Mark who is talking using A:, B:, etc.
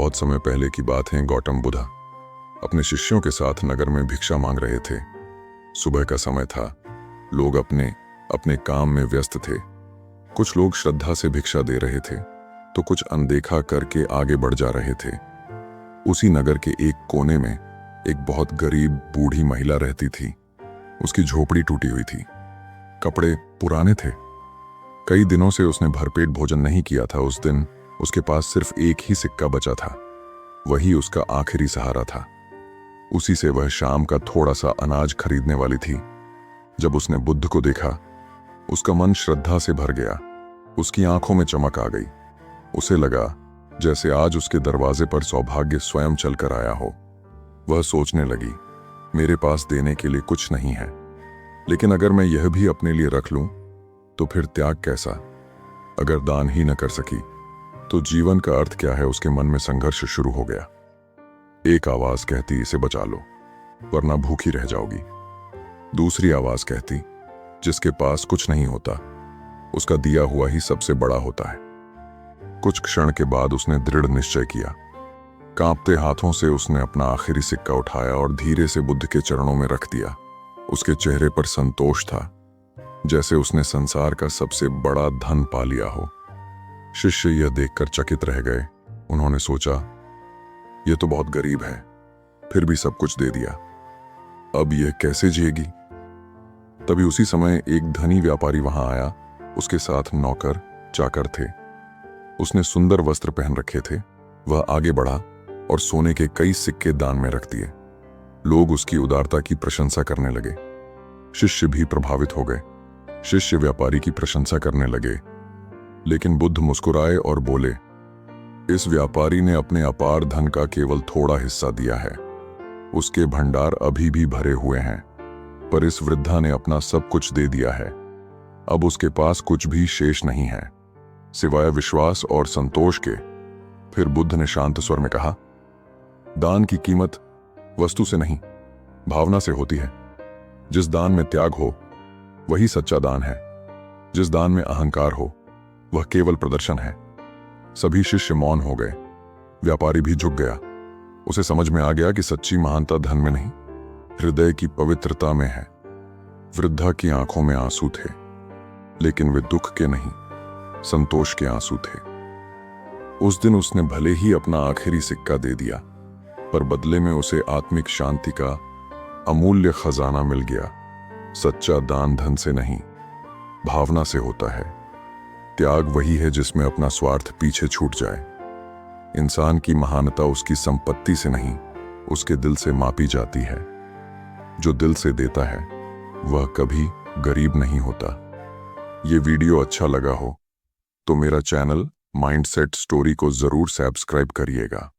A: बहुत समय पहले की बात है। गौतम बुद्ध अपने शिष्यों के साथ नगर में भिक्षा मांग रहे थे। सुबह का समय था। लोग अपने अपने काम में व्यस्त थे। कुछ लोग श्रद्धा से भिक्षा दे रहे थे तो कुछ अनदेखा करके आगे बढ़ जा रहे थे। उसी नगर के एक कोने में एक बहुत गरीब बूढ़ी महिला रहती थी। उसकी झोपड़ी टूटी हुई थी, कपड़े पुराने थे। कई दिनों से उसने भरपेट भोजन नहीं किया था। उस दिन उसके पास सिर्फ एक ही सिक्का बचा था। वही उसका आखिरी सहारा था। उसी से वह शाम का थोड़ा सा अनाज खरीदने वाली थी। जब उसने बुद्ध को देखा, उसका मन श्रद्धा से भर गया। उसकी आंखों में चमक आ गई। उसे लगा जैसे आज उसके दरवाजे पर सौभाग्य स्वयं चलकर आया हो। वह सोचने लगी, मेरे पास देने के लिए कुछ नहीं है, लेकिन अगर मैं यह भी अपने लिए रख लूं तो फिर त्याग कैसा। अगर दान ही न कर सकी तो जीवन का अर्थ क्या है। उसके मन में संघर्ष शुरू हो गया। एक आवाज कहती, इसे बचा लो वरना भूखी रह जाओगी। दूसरी आवाज कहती, जिसके पास कुछ नहीं होता उसका दिया हुआ ही सबसे बड़ा होता है। कुछ क्षण के बाद उसने दृढ़ निश्चय किया। कांपते हाथों से उसने अपना आखिरी सिक्का उठाया और धीरे से बुद्ध के चरणों में रख दिया। उसके चेहरे पर संतोष था, जैसे उसने संसार का सबसे बड़ा धन पा लिया हो। शिष्य यह देखकर चकित रह गए। उन्होंने सोचा, यह तो बहुत गरीब है, फिर भी सब कुछ दे दिया, अब यह कैसे जिएगी। तभी उसी समय एक धनी व्यापारी वहां आया। उसके साथ नौकर चाकर थे। उसने सुंदर वस्त्र पहन रखे थे। वह आगे बढ़ा और सोने के कई सिक्के दान में रख दिए। लोग उसकी उदारता की प्रशंसा करने लगे। शिष्य भी प्रभावित हो गए। शिष्य व्यापारी की प्रशंसा करने लगे, लेकिन बुद्ध मुस्कुराए और बोले, इस व्यापारी ने अपने अपार धन का केवल थोड़ा हिस्सा दिया है। उसके भंडार अभी भी भरे हुए हैं, पर इस वृद्धा ने अपना सब कुछ दे दिया है। अब उसके पास कुछ भी शेष नहीं है, सिवाय विश्वास और संतोष के। फिर बुद्ध ने शांत स्वर में कहा, दान की कीमत वस्तु से नहीं, भावना से होती है। जिस दान में त्याग हो वही सच्चा दान है। जिस दान में अहंकार हो वह केवल प्रदर्शन है। सभी शिष्य मौन हो गए। व्यापारी भी झुक गया। उसे समझ में आ गया कि सच्ची महानता धन में नहीं, हृदय की पवित्रता में है। वृद्धा की आंखों में आंसू थे, लेकिन वे दुख के नहीं, संतोष के आंसू थे। उस दिन उसने भले ही अपना आखिरी सिक्का दे दिया, पर बदले में उसे आत्मिक शांति का अमूल्य खजाना मिल गया। सच्चा दान धन से नहीं, भावना से होता है। त्याग वही है जिसमें अपना स्वार्थ पीछे छूट जाए। इंसान की महानता उसकी संपत्ति से नहीं, उसके दिल से मापी जाती है। जो दिल से देता है वह कभी गरीब नहीं होता। ये वीडियो अच्छा लगा हो तो मेरा चैनल माइंडसेट स्टोरी को जरूर सब्सक्राइब करिएगा।